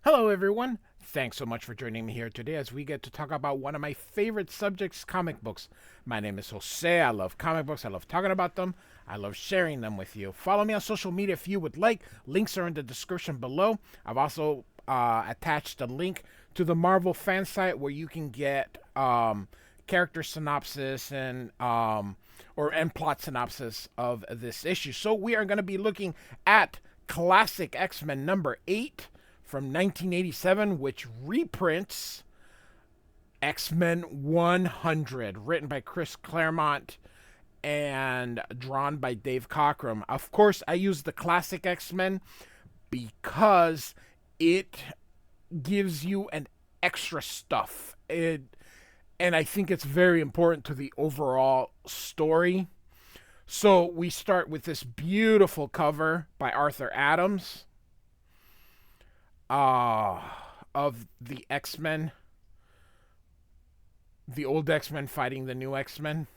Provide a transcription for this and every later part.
Hello, everyone. Thanks so much for joining me here today as we get to talk about one of my favorite subjects, comic books. My name is Jose. I love comic books. I love talking about them. I love sharing them with you. Follow me on social media if you would like. Links are in the description below. I've also attached a link to the Marvel fan site where you can get character synopsis and plot synopsis of this issue. So we are going to be looking at classic X-Men number 8 from 1987, which reprints X-Men 100, written by Chris Claremont and drawn by Dave Cockrum. Of course, I use the classic X-Men because it gives you an extra stuff. And I think it's very important to the overall story. So we start with this beautiful cover by Arthur Adams of the X-Men, the old X-Men fighting the new X-Men.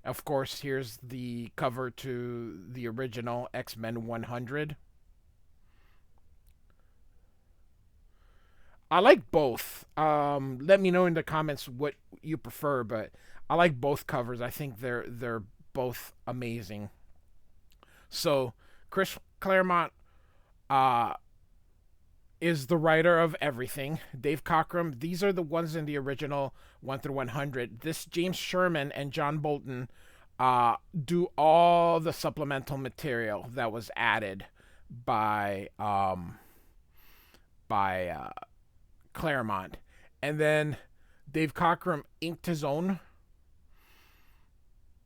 Of course, here's the cover to the original X-Men 100. I like both. Let me know in the comments what you prefer, but I like both covers. I think they're both amazing. So Chris Claremont uh, is the writer of everything. Dave Cockrum, these are the ones in the original 1 through 100. This James Sherman and John Bolton do all the supplemental material that was added by by Claremont. And then Dave Cockrum inked his own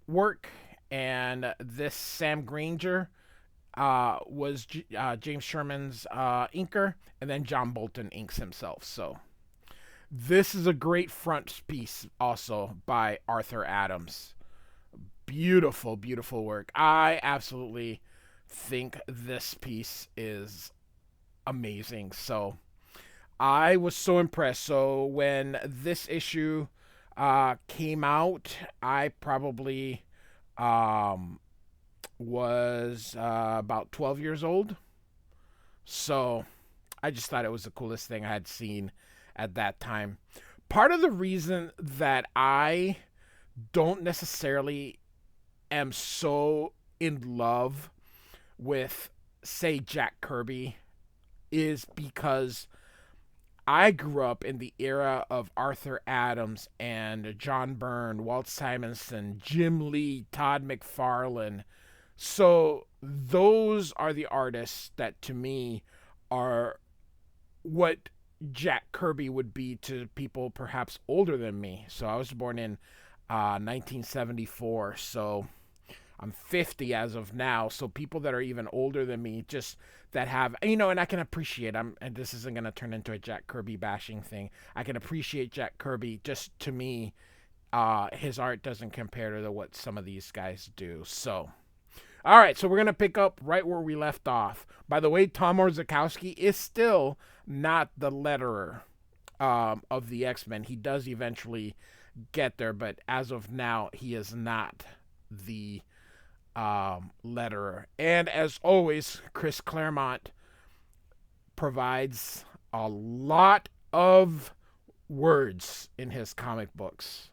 work, and this Sam Granger was James Sherman's inker, and then John Bolton inks himself. So this is a great front piece also by Arthur Adams. Beautiful, beautiful work. I absolutely think this piece is amazing. So I was so impressed. So when this issue came out, I probably was about 12 years old. So I just thought it was the coolest thing I had seen at that time. Part of the reason that I don't necessarily am so in love with, say, Jack Kirby is because I grew up in the era of Arthur Adams and John Byrne, Walt Simonson, Jim Lee, Todd McFarlane. So those are the artists that to me are what Jack Kirby would be to people perhaps older than me. So I was born in 1974. So I'm 50 as of now. So people that are even older than me, just that have, and I can appreciate, and this isn't going to turn into a Jack Kirby bashing thing. I can appreciate Jack Kirby. Just to me, his art doesn't compare to what some of these guys do. So, all right, so we're going to pick up right where we left off. By the way, Tom Orzechowski is still not the letterer of the X-Men. He does eventually get there, but as of now, he is not the letterer. And as always, Chris Claremont provides a lot of words in his comic books.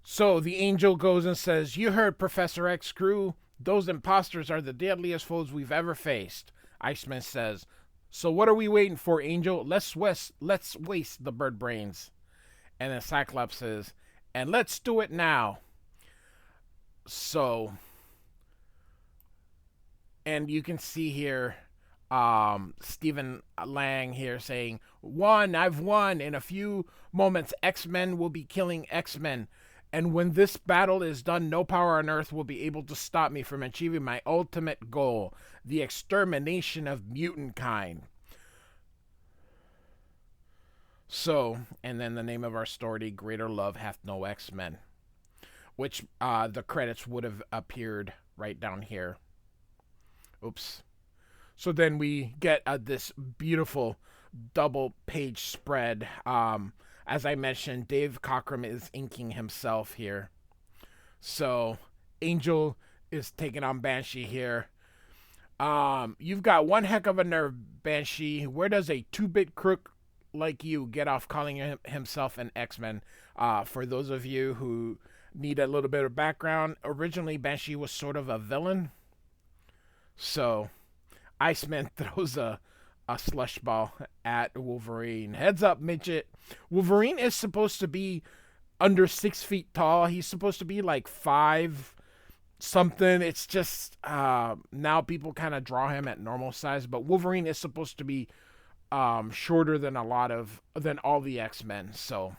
So the angel goes and says, "You heard Professor X crew. Those imposters are the deadliest foes we've ever faced." Iceman says, "So what are we waiting for, Angel? Let's waste the bird brains." And then Cyclops says, "And let's do it now." So, and you can see here Stephen Lang here saying, I've won. In a few moments, X-Men will be killing X-Men. And when this battle is done, no power on Earth will be able to stop me from achieving my ultimate goal, the extermination of mutant kind. So, and then the name of our story, Greater Love Hath No X-Men, which the credits would have appeared right down here. Oops. So then we get this beautiful double page spread. As I mentioned, Dave Cockrum is inking himself here. So Angel is taking on Banshee here. You've got one heck of a nerve, Banshee. Where does a two-bit crook like you get off calling himself an X-Men? For those of you who need a little bit of background, originally Banshee was sort of a villain. So Iceman throws a slush ball at Wolverine. Heads up, midget. Wolverine is supposed to be under 6 feet tall. He's supposed to be like 5 something. It's just now people kind of draw him at normal size, but Wolverine is supposed to be shorter than all the X-Men. So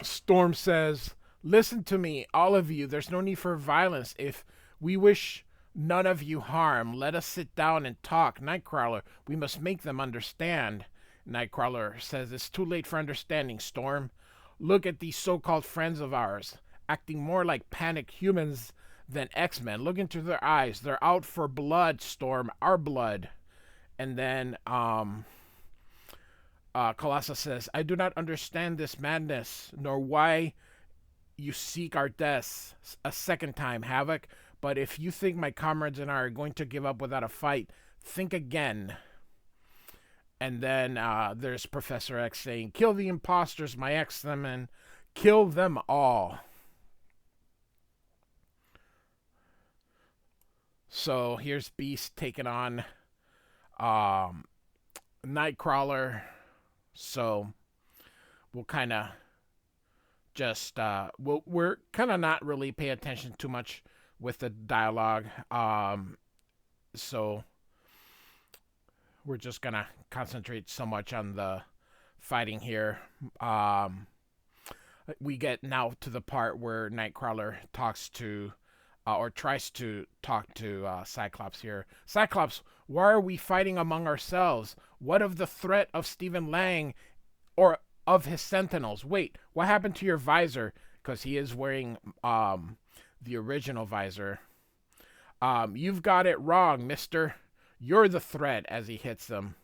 Storm says, "Listen to me, all of you. There's no need for violence. If we wish none of you harm, let us sit down and talk. Nightcrawler, we must make them understand." Nightcrawler says, "It's too late for understanding, Storm. Look at these so-called friends of ours, acting more like panicked humans than X-Men. Look into their eyes. They're out for blood, Storm, our blood." And then Colossus says, "I do not understand this madness, nor why you seek our deaths a second time, Havoc. But if you think my comrades and I are going to give up without a fight, think again." And then there's Professor X saying, "Kill the imposters, my X-Men. Kill them all." So here's Beast taking on Nightcrawler. So we'll kind of just we're kind of not really pay attention too much with the dialogue. So we're just gonna concentrate so much on the fighting here. We get now to the part where Nightcrawler talks to or tries to talk to Cyclops here. "Cyclops, why are we fighting among ourselves? What of the threat of Stephen Lang or of his Sentinels? Wait, what happened to your visor?" Because he is wearing the original visor. "You've got it wrong, mister. You're the threat," as he hits them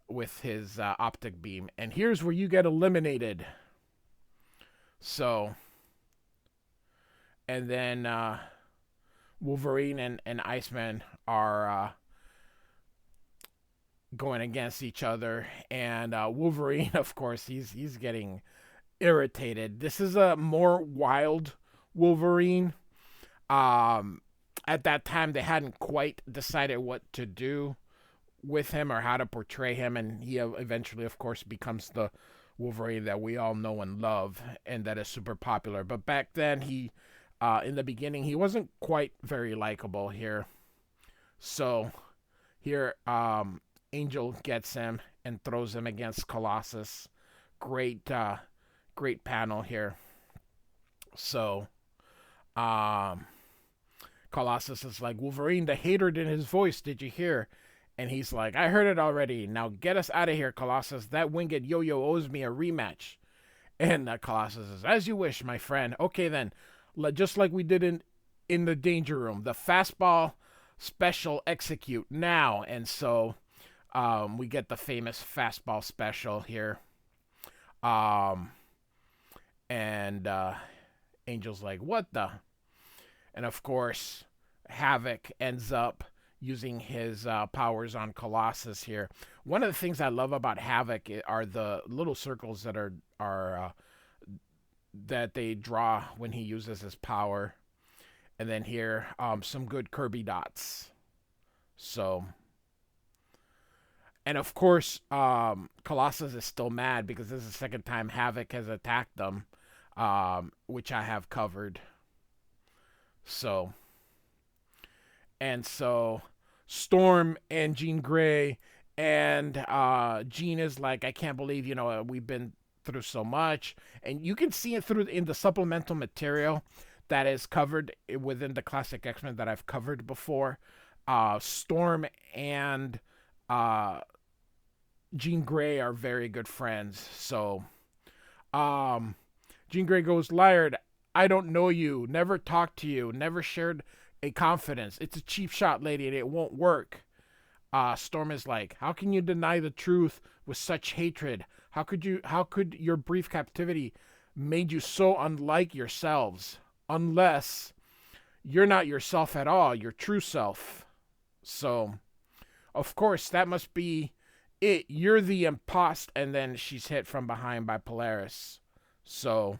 with his optic beam. "And here's where you get eliminated." So, and then Wolverine and Iceman are going against each other. And Wolverine, of course, he's getting irritated. This is a more wild Wolverine. At that time, they hadn't quite decided what to do with him or how to portray him, and he eventually, of course, becomes the Wolverine that we all know and love, and that is super popular. But back then, he, in the beginning, he wasn't quite very likable here. So here, Angel gets him and throws him against Colossus. Great panel here. So, Colossus is like, "Wolverine, the hatred in his voice, did you hear?" And he's like, "I heard it already. Now get us out of here, Colossus. That winged yo-yo owes me a rematch." And Colossus says, "As you wish, my friend. Okay then, just like we did in the Danger Room. The fastball special execute now." And so we get the famous fastball special here. And Angel's like, "What the?" And of course, Havoc ends up using his powers on Colossus here. One of the things I love about Havoc are the little circles that are that they draw when he uses his power. And then here, some good Kirby dots. So, and of course, Colossus is still mad because this is the second time Havoc has attacked them, which I have covered. So, and so Storm and Jean Grey, and Jean is like, "I can't believe, we've been through so much." And you can see it in the supplemental material that is covered within the classic X-Men that I've covered before. Storm and Jean Grey are very good friends. So Jean Grey goes, "Liard, I don't know you, never talked to you, never shared a confidence. It's a cheap shot, lady, and it won't work." Storm is like, "How can you deny the truth with such hatred? How could your brief captivity made you so unlike yourselves? unless you're not yourself at all, your true self. So, of course, that must be it. You're the impost, and then she's hit from behind by Polaris. So,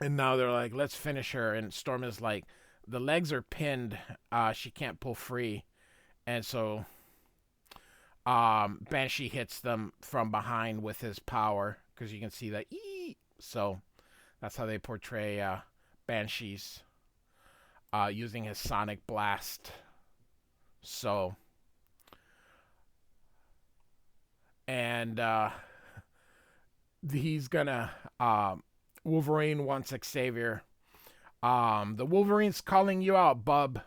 and now they're like, let's finish her. And Storm is like, the legs are pinned. She can't pull free. And so Banshee hits them from behind with his power, because you can see that. So that's how they portray Banshees, using his sonic blast. So, and he's gonna Wolverine wants Xavier. The Wolverine's calling you out, bub.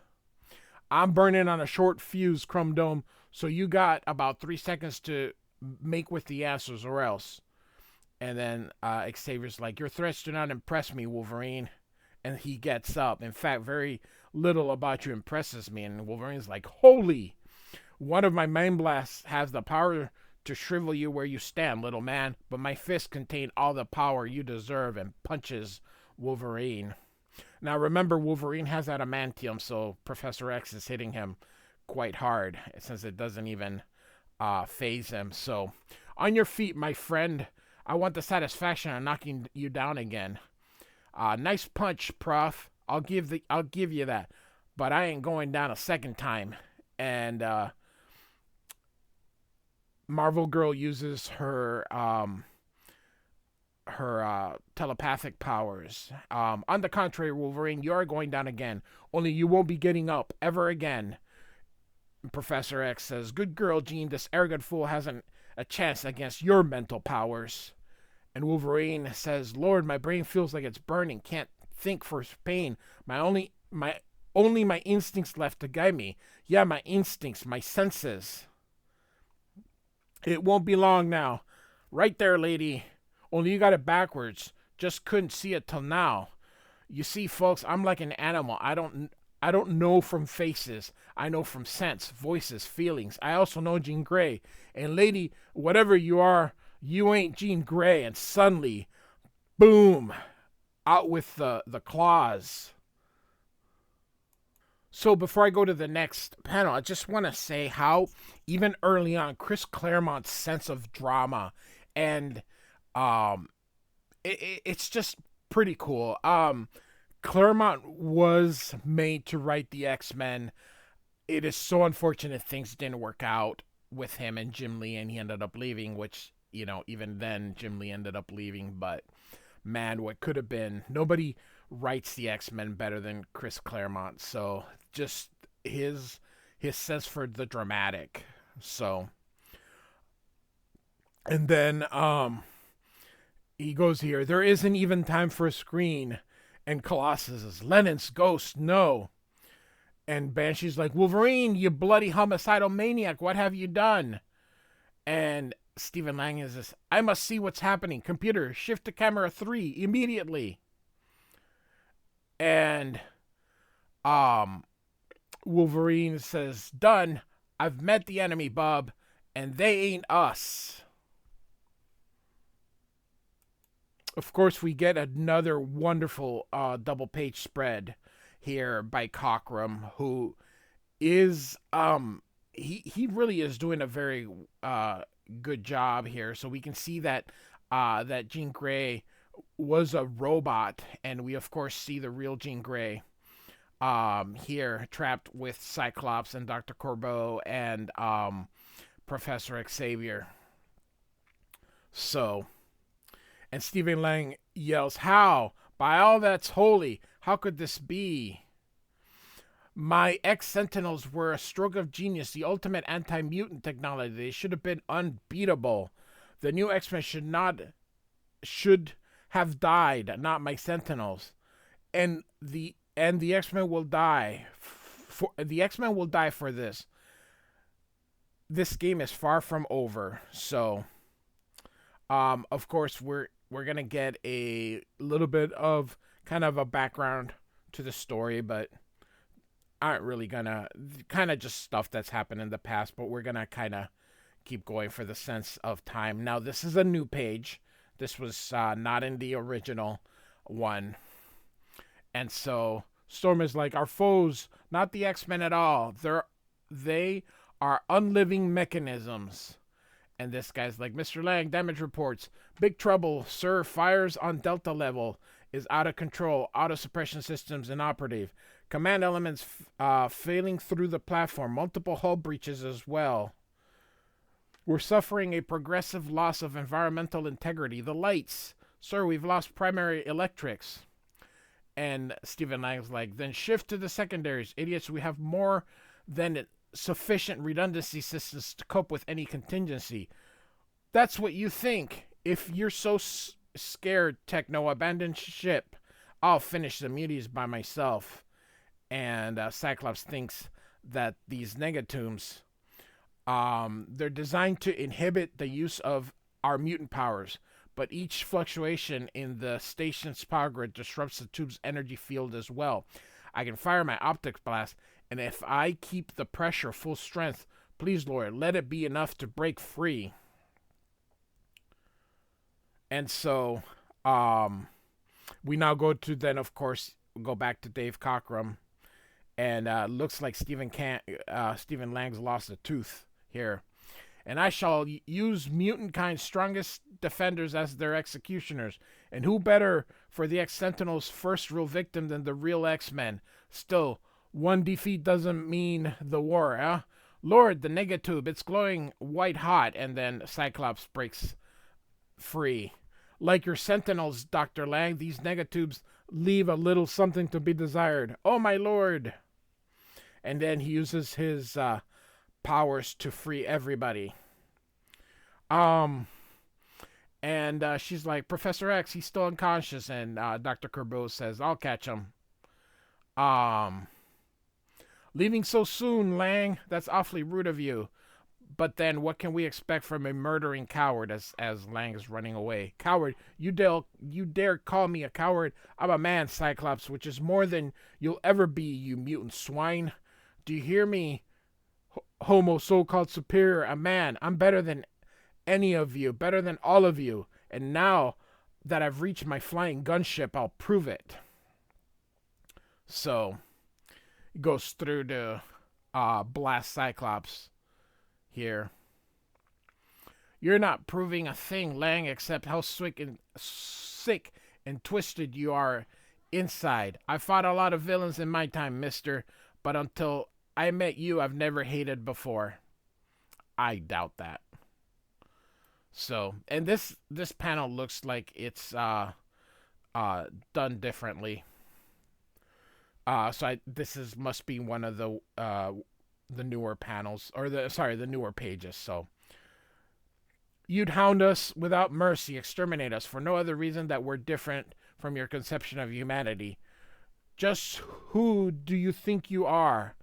I'm burning on a short fuse, Chrome Dome, so you got about 3 seconds to make with the answers or else. And then Xavier's like, your threats do not impress me, Wolverine. And he gets up. In fact, very little about you impresses me. And Wolverine's like, holy, one of my mind blasts has the power to shrivel you where you stand, little man. But my fists contain all the power you deserve, and punches Wolverine. Now, remember, Wolverine has adamantium, so Professor X is hitting him quite hard, since it doesn't even phase him. So, on your feet, my friend. I want the satisfaction of knocking you down again. Nice punch, Prof. I'll give you that, but I ain't going down a second time. And Marvel Girl uses her telepathic powers. On the contrary, Wolverine, you are going down again. Only you won't be getting up ever again. Professor X says, good girl, Jean. This arrogant fool hasn't a chance against your mental powers. And Wolverine says, Lord, my brain feels like it's burning. Can't think for pain. Only my instincts left to guide me. Yeah, my instincts, my senses. It won't be long now. Right there, lady. Only you got it backwards. Just couldn't see it till now. You see, folks, I'm like an animal. I don't know from faces. I know from scents, voices, feelings. I also know Jean Grey. And lady, whatever you are, you ain't Jean Grey. And suddenly, boom, out with the claws. So before I go to the next panel, I just want to say how, even early on, Chris Claremont's sense of drama and it's just pretty cool. Claremont was made to write the X-Men. It is so unfortunate things didn't work out with him and Jim Lee, and he ended up leaving, which, you know, even then Jim Lee ended up leaving. But man, what could have been. Nobody writes the X-Men better than Chris Claremont. So just his sense for the dramatic. So, and then he goes here, there isn't even time for a screen. And Colossus is, Lennon's ghost, no. And Banshee's like, Wolverine, you bloody homicidal maniac, what have you done? And Stephen Lang is this, I must see what's happening. Computer, shift to camera 3 immediately. And Wolverine says, done. I've met the enemy, bub, and they ain't us. Of course, we get another wonderful double-page spread here by Cockrum, who is he really is doing a very good job here. So we can see that that Jean Grey was a robot, and we of course see the real Jean Grey here, trapped with Cyclops and Dr. Corbeau and Professor Xavier. So. And Stephen Lang yells, how? By all that's holy, how could this be? My ex-Sentinels were a stroke of genius, the ultimate anti-mutant technology. They should have been unbeatable. The new X-Men should have died, not my Sentinels. And the X-Men will die. The X-Men will die for this. This game is far from over. So, of course, we're going to get a little bit of kind of a background to the story, but aren't really going to, kind of just stuff that's happened in the past, but we're going to kind of keep going for the sense of time. Now, this is a new page. This was not in the original one. And so Storm is like, our foes, not the X-Men at all. They are unliving mechanisms. And this guy's like, Mr. Lang, damage reports. Big trouble, sir. Fires on Delta level is out of control. Auto suppression systems inoperative. Command elements failing through the platform. Multiple hull breaches as well. We're suffering a progressive loss of environmental integrity. The lights. Sir, we've lost primary electrics. And Stephen Lang's like, then shift to the secondaries. Idiots, we have more than sufficient redundancy systems to cope with any contingency. That's what you think. If you're so scared, Techno, abandon ship. I'll finish the muties by myself. And Cyclops thinks that these negatomes, they're designed to inhibit the use of our mutant powers. But each fluctuation in the station's power grid disrupts the tube's energy field as well. I can fire my optic blast, and if I keep the pressure full strength, please, Lord, let it be enough to break free. And so, we now go to then, of course, go back to Dave Cockrum, and looks like Stephen Lang's lost a tooth here. And I shall use mutant-kind's strongest defenders as their executioners. And who better for the X-Sentinel's first real victim than the real X-Men? Still, one defeat doesn't mean the war, eh? Lord, the negatube, it's glowing white hot. And then Cyclops breaks free. Like your Sentinels, Dr. Lang, these negatubes leave a little something to be desired. Oh, my lord. And then he uses his powers to free everybody. And she's like, Professor X, he's still unconscious. And Dr. Kerbeau says, I'll catch him. Leaving so soon, Lang. That's awfully rude of you. But then what can we expect from a murdering coward as Lang is running away? Coward, you dare call me a coward? I'm a man, Cyclops, which is more than you'll ever be, you mutant swine. Do you hear me? Homo, so-called superior, a man. I'm better than any of you, better than all of you. And now that I've reached my flying gunship, I'll prove it. So, he goes through to blast Cyclops here. You're not proving a thing, Lang, except how sick and twisted you are inside. I fought a lot of villains in my time, mister, but until I met you, I've never hated before. I doubt that. So, and this panel looks like it's done differently. This must be one of the newer panels, or the newer pages. So, you'd hound us without mercy, exterminate us for no other reason that we're different from your conception of humanity. Just who do you think you are?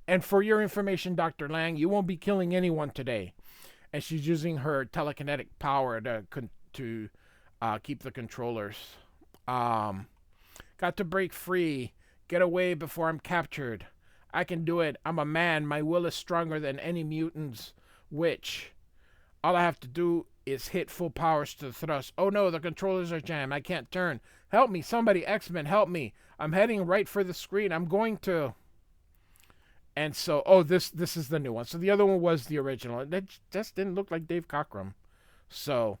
And for your information, Dr. Lang, you won't be killing anyone today. And she's using her telekinetic power to keep the controllers. Got to break free. Get away before I'm captured. I can do it. I'm a man. My will is stronger than any mutant's witch. All I have to do is hit full powers to the thrust. Oh no, the controllers are jammed. I can't turn. Help me. Somebody, X-Men, help me. I'm heading right for the screen. I'm going to... And so, this is the new one. So the other one was the original. That just didn't look like Dave Cockrum. So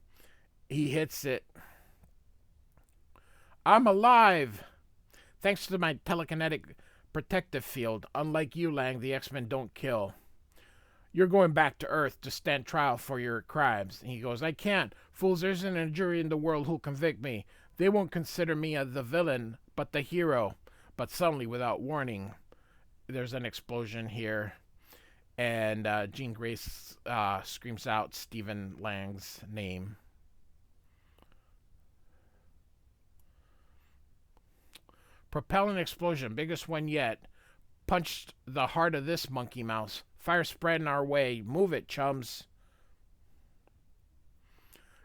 he hits it. I'm alive. Thanks to my telekinetic protective field. Unlike you, Lang, the X-Men don't kill. You're going back to Earth to stand trial for your crimes. And he goes, I can't. Fools, there isn't a jury in the world who'll convict me. They won't consider me the villain, but the hero. But suddenly, without warning, there's an explosion here, and Jean Grey screams out Stephen Lang's name. Propellant explosion, biggest one yet. Punched the heart of this monkey mouse. Fire spreading our way. Move it, chums.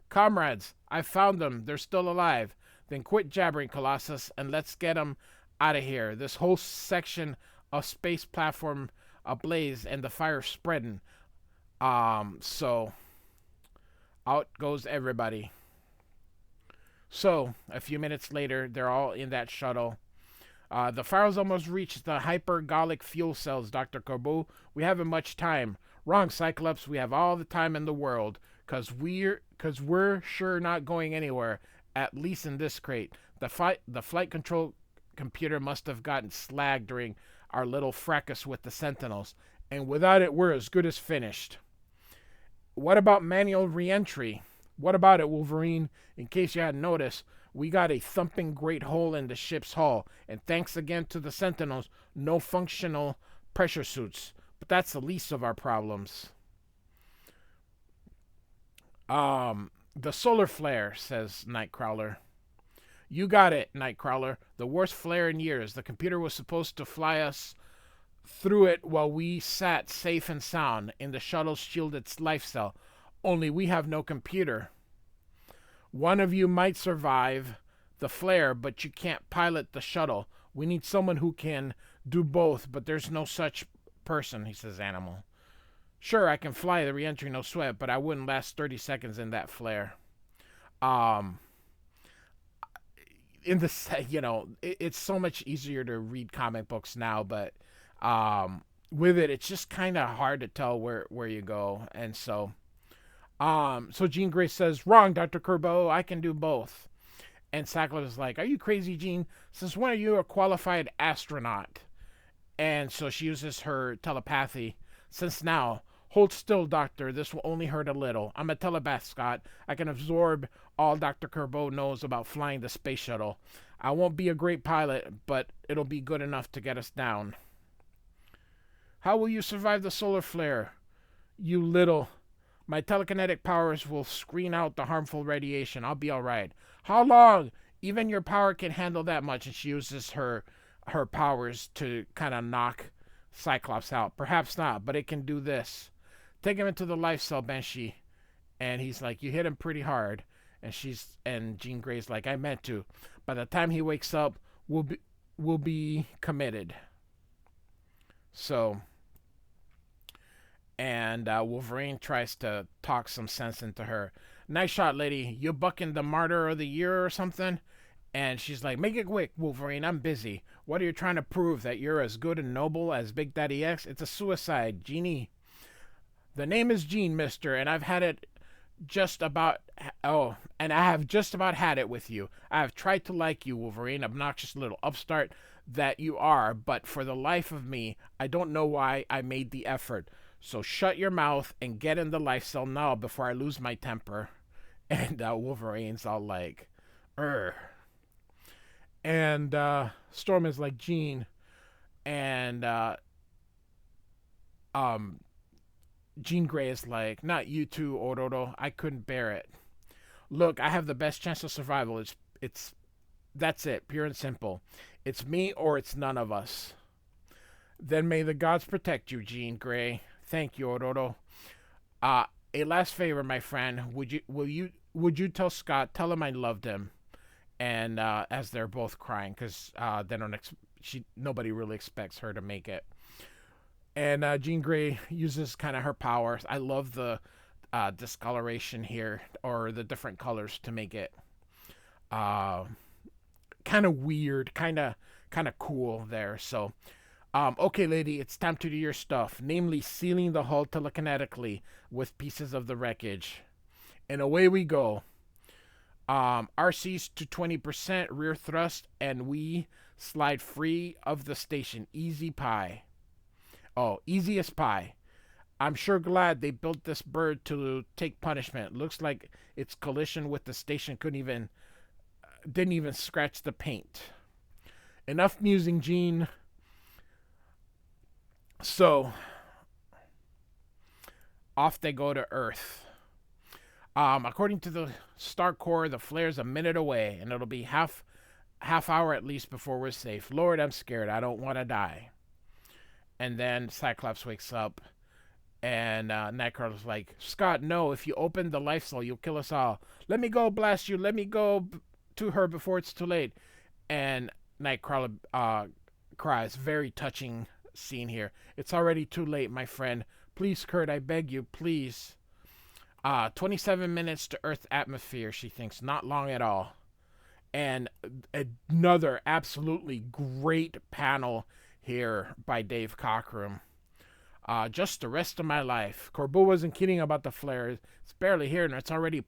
Comrades, I found them. They're still alive. Then quit jabbering, Colossus, and let's get them out of here. This whole section of space platform ablaze and the fire spreading. So out goes everybody. So, a few minutes later, they're all in that shuttle. The files almost reached the hypergolic fuel cells, Dr. Corbeau. We haven't much time. Wrong, Cyclops. We have all the time in the world. Cause we're sure not going anywhere. At least in this crate. The flight control computer must have gotten slagged during our little fracas with the Sentinels. And without it, we're as good as finished. What about manual reentry? What about it, Wolverine? In case you hadn't noticed, we got a thumping great hole in the ship's hull, and thanks again to the Sentinels, no functional pressure suits. But that's the least of our problems. The solar flare, says Nightcrawler. You got it, Nightcrawler. The worst flare in years. The computer was supposed to fly us through it while we sat safe and sound in the shuttle's shielded life cell. Only we have no computer. One of you might survive the flare, but you can't pilot the shuttle. We need someone who can do both, but there's no such person, he says, Animal. Sure, I can fly the reentry, no sweat, but I wouldn't last 30 seconds in that flare. In the it's so much easier to read comic books now, but with it, it's just kind of hard to tell where you go, and so Jean Grey says, "Wrong, Dr. Corbeau. I can do both." And Cyclops is like, "Are you crazy, Jean? Since when are you a qualified astronaut?" And so she uses her telepathy. Since now, hold still, Doctor. This will only hurt a little. I'm a telepath, Scott. I can absorb all Dr. Corbeau knows about flying the space shuttle. I won't be a great pilot, but it'll be good enough to get us down. How will you survive the solar flare? You little... My telekinetic powers will screen out the harmful radiation. I'll be all right. How long? Even your power can handle that much. And she uses her powers to kind of knock Cyclops out. Perhaps not, but it can do this. Take him into the life cell, Banshee. And he's like, you hit him pretty hard. And Jean Grey's like, I meant to. By the time he wakes up, we'll be committed. So... And Wolverine tries to talk some sense into her. Nice shot, lady. You bucking the martyr of the year or something? And she's like, make it quick, Wolverine. I'm busy. What are you trying to prove? That you're as good and noble as Big Daddy X? It's a suicide, Jeannie. The name is Jean, mister, and I've had it just about... Oh, and I have just about had it with you. I have tried to like you, Wolverine, obnoxious little upstart that you are, but for the life of me, I don't know why I made the effort. So shut your mouth and get in the life cell now before I lose my temper. And Wolverine's all like, "Urgh." And Storm is like, Jean. And Jean Grey is like, not you too, Ororo. I couldn't bear it. Look, I have the best chance of survival. That's it, pure and simple. It's me or it's none of us. Then may the gods protect you, Jean Grey. Thank you, Ororo. A last favor, my friend. Would you tell Scott? Tell him I loved him. And as they're both crying, because nobody really expects her to make it. And Jean Grey uses kind of her powers. I love the discoloration here, or the different colors to make it kind of weird, kind of cool there. So. Okay, lady, it's time to do your stuff, namely sealing the hull telekinetically with pieces of the wreckage. And away we go. RC's to 20% rear thrust, and we slide free of the station. Easy pie. Oh, easiest pie. I'm sure glad they built this bird to take punishment. Looks like its collision with the station didn't even scratch the paint. Enough musing, Jean. So, off they go to Earth. According to the Star Corps, the flare's a minute away, and it'll be half hour at least before we're safe. Lord, I'm scared. I don't want to die. And then Cyclops wakes up, and Nightcrawler's like, Scott, no, if you open the life cell, you'll kill us all. Let me go, blast you. Let me go to her before it's too late. And Nightcrawler cries, very touching scene here. It's already too late, my friend. Please, Kurt, I beg you, please. 27 minutes to Earth atmosphere, she thinks. Not long at all. And another absolutely great panel here by Dave Cockrum. Just the rest of my life. Corbeau wasn't kidding about the flare. It's barely here, and it's already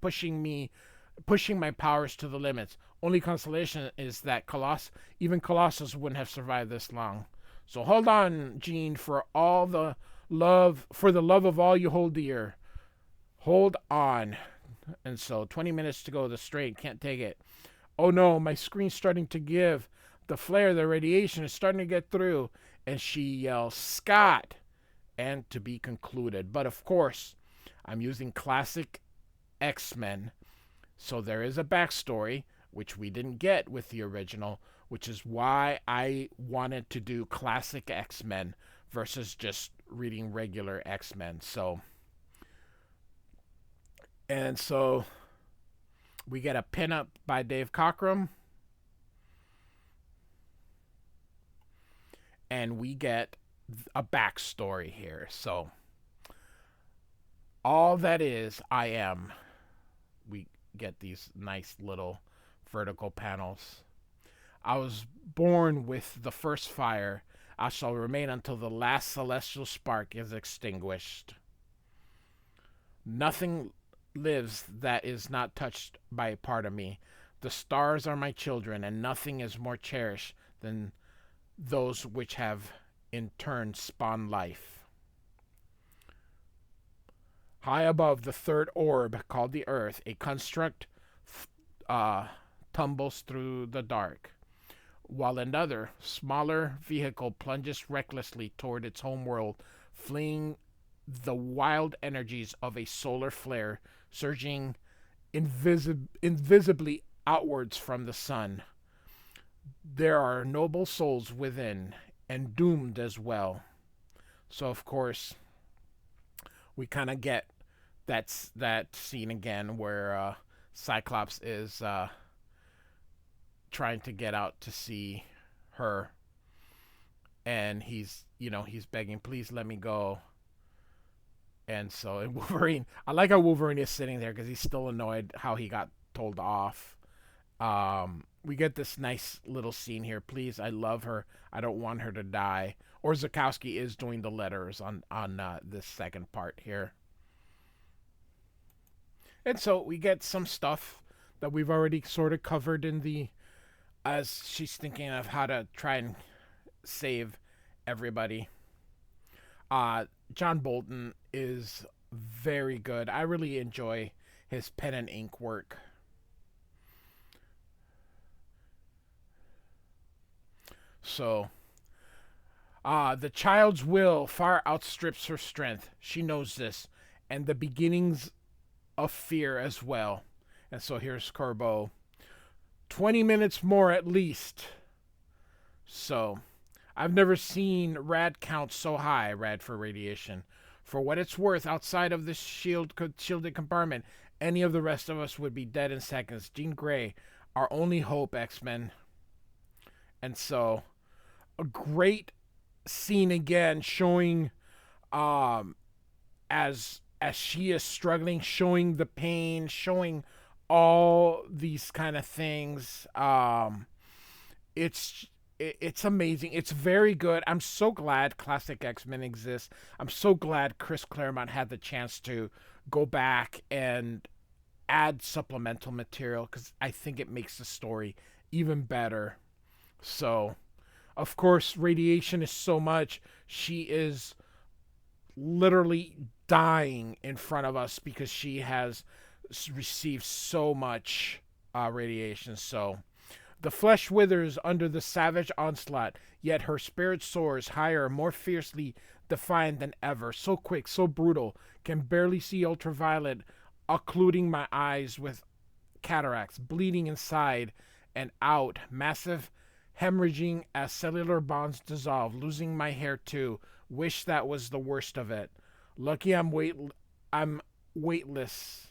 pushing my powers to the limits. Only consolation is that even Colossus wouldn't have survived this long. So hold on, Jean, for the love of all you hold dear. Hold on. And so 20 minutes to go. The strain can't take it. Oh no, my screen's starting to give. The flare, the radiation is starting to get through. And she yells, Scott! And to be concluded. But of course, I'm using classic X-Men. So there is a backstory, which we didn't get with the original, which is why I wanted to do classic X-Men versus just reading regular X-Men. So we get a pinup by Dave Cockrum. And we get a backstory here. So all that is, I am. We get these nice little vertical panels. I was born with the first fire. I shall remain until the last celestial spark is extinguished. Nothing lives that is not touched by a part of me. The stars are my children, and nothing is more cherished than those which have in turn spawned life. High above the third orb, called the Earth, a construct tumbles through the dark, while another, smaller vehicle plunges recklessly toward its home world, fleeing the wild energies of a solar flare, surging invisibly outwards from the sun. There are noble souls within, and doomed as well. So, of course, we kind of get that scene again where Cyclops is trying to get out to see her, and he's begging, please let me go. And so, and Wolverine, I like how Wolverine is sitting there because he's still annoyed how he got told off. We get this nice little scene here. Please, I love her. I don't want her to die. Or Zukowski is doing the letters on this second part here. And so we get some stuff that we've already sort of covered as she's thinking of how to try and save everybody. John Bolton is very good. I really enjoy his pen and ink work. So, the child's will far outstrips her strength. She knows this, and the beginnings of fear as well. And so here's Corbeau. 20 minutes more at least. So, I've never seen rad count so high, rad for radiation. For what it's worth, outside of this shielded compartment, any of the rest of us would be dead in seconds. Jean Grey, our only hope, X-Men. And so, a great scene again, showing as she is struggling, showing the pain, showing all these kind of things. It's amazing. It's very good. I'm so glad Classic X-Men exists. I'm so glad Chris Claremont had the chance to go back and add supplemental material, because I think it makes the story even better. So, of course, radiation is so much. She is literally dying in front of us because she has received so much radiation. So, the flesh withers under the savage onslaught, yet her spirit soars higher, more fiercely defiant than ever. So quick, so brutal, can barely see ultraviolet, occluding my eyes with cataracts, bleeding inside and out, massive hemorrhaging as cellular bonds dissolve, losing my hair too. Wish that was the worst of it. Lucky I'm weightless.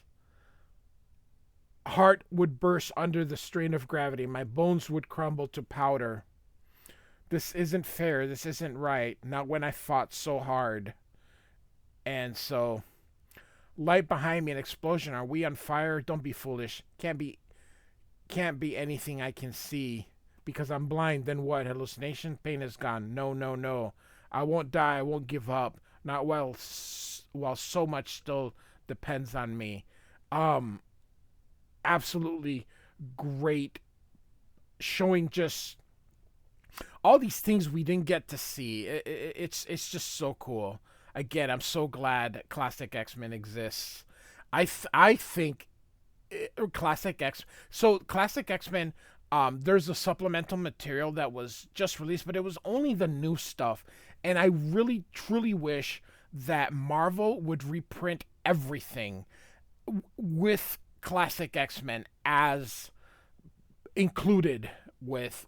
Heart would burst under the strain of gravity. My bones would crumble to powder. This isn't fair. This isn't right. Not when I fought so hard. And so, light behind me, an explosion. Are we on fire? Don't be foolish. Can't can't be anything I can see because I'm blind. Then what? Hallucination? Pain is gone. No, no, no. I won't die. I won't give up. Not while so much still depends on me. Um, Absolutely great, showing just all these things we didn't get to see. It's just so cool. Again, I'm so glad Classic X-Men exists. I think Classic X. So Classic X-Men. There's a supplemental material that was just released, but it was only the new stuff. And I really truly wish that Marvel would reprint everything with Classic X-Men as included with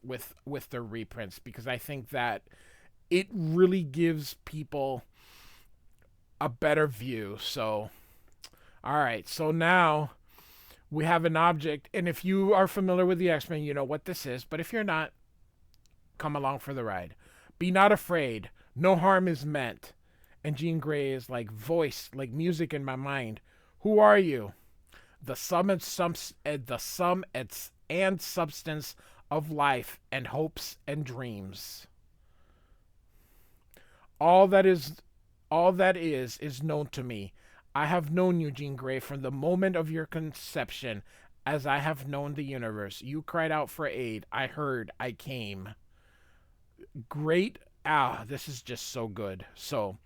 their reprints, because I think that it really gives people a better view. So, all right. So now we have an object, and if you are familiar with the X-Men, you know what this is. But if you're not, come along for the ride. Be not afraid. No harm is meant. And Jean Grey is like voice, like music in my mind. Who are you? The sum and substance of life and hopes and dreams. All that is known to me. I have known you, Jean Grey, from the moment of your conception, as I have known the universe. You cried out for aid. I heard. I came. Great. This is just so good. So,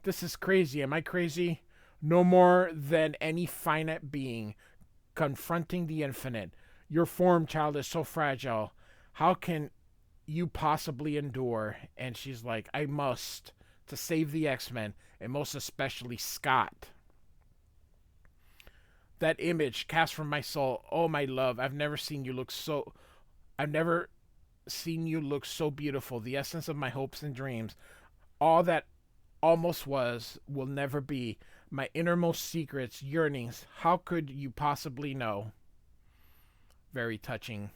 this is crazy. Am I crazy? No more than any finite being confronting the infinite. Your form, child, is so fragile. How can you possibly endure? And she's like, I must, to save the X-Men, and most especially Scott. That image cast from my soul. Oh, my love, I've never seen you look so beautiful. The essence of my hopes and dreams. All that almost was will never be. My innermost secrets, yearnings. How could you possibly know? Very touching.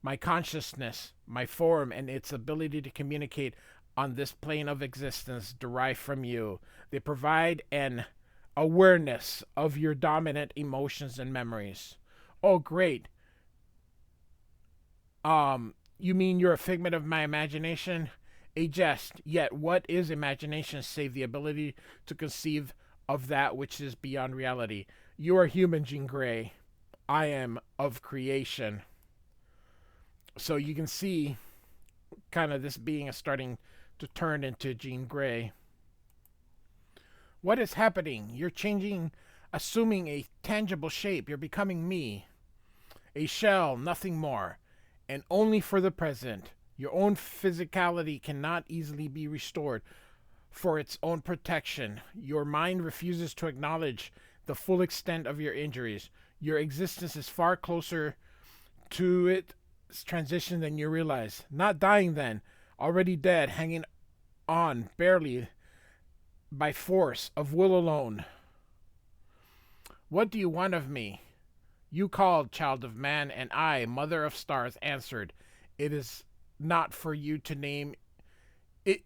My consciousness, my form, and its ability to communicate on this plane of existence derive from you. They provide an awareness of your dominant emotions and memories. Oh, great. You mean you're a figment of my imagination? A jest. Yet what is imagination save the ability to conceive of that which is beyond reality? You are human, Jean Grey. I am of creation. So you can see kind of this being starting to turn into Jean Grey. What is happening? You're changing, assuming a tangible shape. You're becoming me. A shell, nothing more. And only for the present. Your own physicality cannot easily be restored for its own protection. Your mind refuses to acknowledge the full extent of your injuries. Your existence is far closer to its transition than you realize. Not dying then, already dead, hanging on barely by force of will alone. What do you want of me? You called, child of man, and I, mother of stars, answered. It is not for you to name it.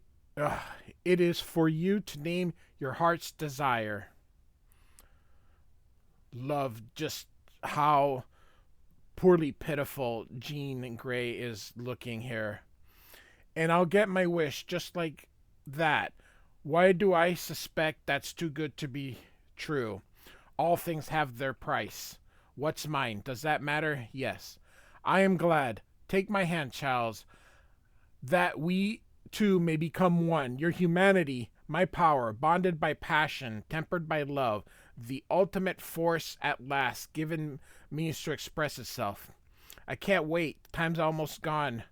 It is for you to name your heart's desire. Love just how poorly pitiful Jean Grey is looking here. And I'll get my wish just like that. Why do I suspect that's too good to be true? All things have their price. What's mine? Does that matter? Yes. I am glad. Take my hand, Charles, that we two may become one. Your humanity, my power, bonded by passion, tempered by love, the ultimate force at last given means to express itself. I can't wait. Time's almost gone.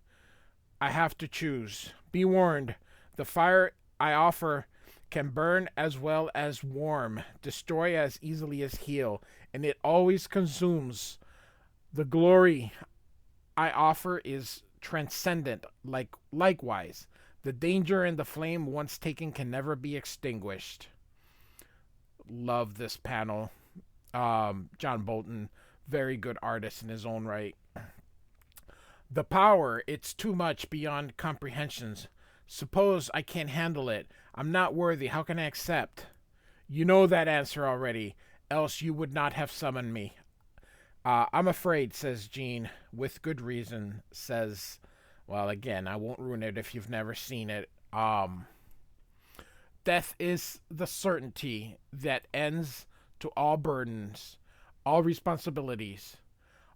I have to choose. Be warned. The fire I offer can burn as well as warm, destroy as easily as heal, and it always consumes. The glory I offer is transcendent, likewise. The danger and the flame once taken can never be extinguished. Love this panel. John Bolton, very good artist in his own right. The power, it's too much beyond comprehensions. Suppose I can't handle it. I'm not worthy. How can I accept? You know that answer already, else you would not have summoned me. I'm afraid, says Jean, with good reason, says, well, again, I won't ruin it if you've never seen it. Death is the certainty that ends to all burdens, all responsibilities.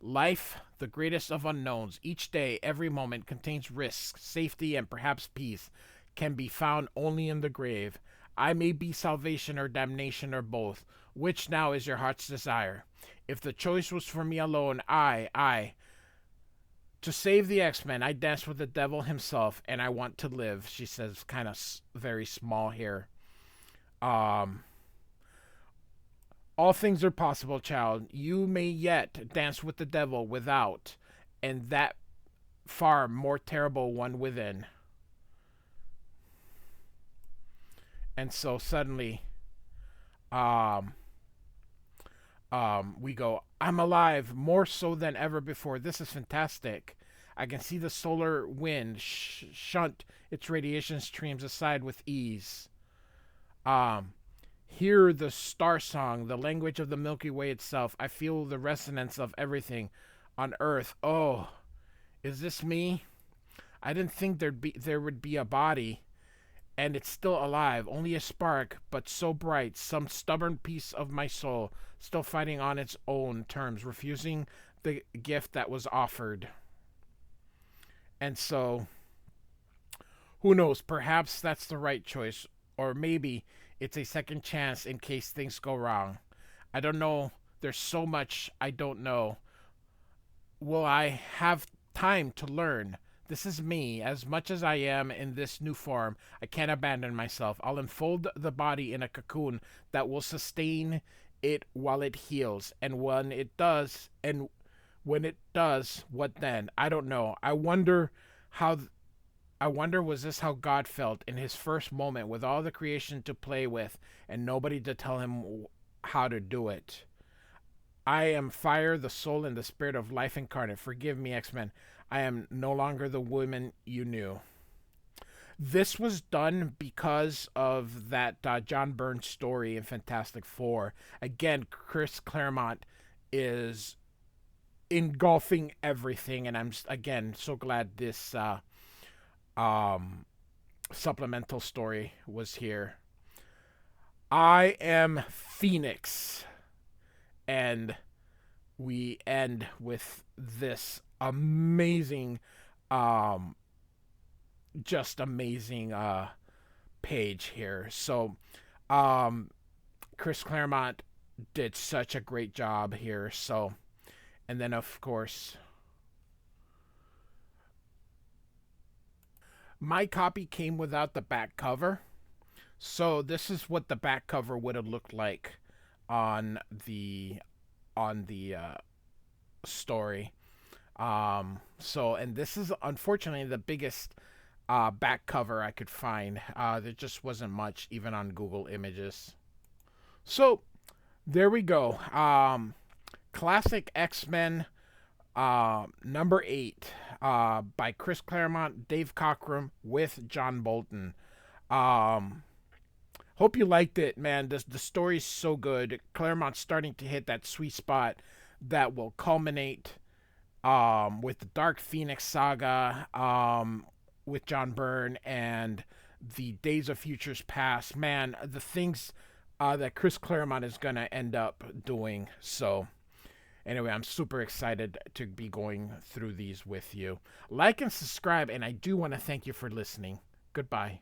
Life, the greatest of unknowns, each day, every moment contains risk, safety, and perhaps peace, can be found only in the grave. I may be salvation or damnation or both. Which now is your heart's desire? If the choice was for me alone, to save the X-Men, I dance with the devil himself, and I want to live, she says, kind of very small here. Um, all things are possible, child. You may yet dance with the devil without, and that far more terrible one within. And so suddenly, um, we go, I'm alive, more so than ever before. This is fantastic. I can see the solar wind shunt its radiation streams aside with ease. Um, Hear the star song, the language of the Milky Way itself. I feel the resonance of everything on Earth. Oh, is this me? I didn't think there would be a body, and it's still alive. Only a spark, but so bright. Some stubborn piece of my soul, still fighting on its own terms, refusing the gift that was offered. And so, who knows? Perhaps that's the right choice, or maybe it's a second chance in case things go wrong. I don't know. There's so much I don't know. Will I have time to learn? This is me. As much as I am in this new form, I can't abandon myself. I'll enfold the body in a cocoon that will sustain it while it heals. And when it does, what then? I don't know. I wonder, was this how God felt in his first moment with all the creation to play with and nobody to tell him how to do it? I am fire, the soul, and the spirit of life incarnate. Forgive me, X-Men. I am no longer the woman you knew. This was done because of that John Byrne story in Fantastic Four. Again, Chris Claremont is engulfing everything, and I'm, again, so glad this um, supplemental story was here. I am Phoenix. And we end with this amazing, just amazing page here. So, Chris Claremont did such a great job here. So, and then of course, my copy came without the back cover. So this is what the back cover would have looked like on the story. So, and this is unfortunately the biggest back cover I could find. There just wasn't much even on Google Images. So there we go. Classic X-Men number 8 by Chris Claremont, Dave Cockrum with John Bolton. Hope you liked it, man. The story's so good. Claremont's starting to hit that sweet spot that will culminate with the Dark Phoenix saga with John Byrne and the Days of Futures Past. Man, the things that Chris Claremont is going to end up doing. So, anyway, I'm super excited to be going through these with you. Like and subscribe, and I do want to thank you for listening. Goodbye.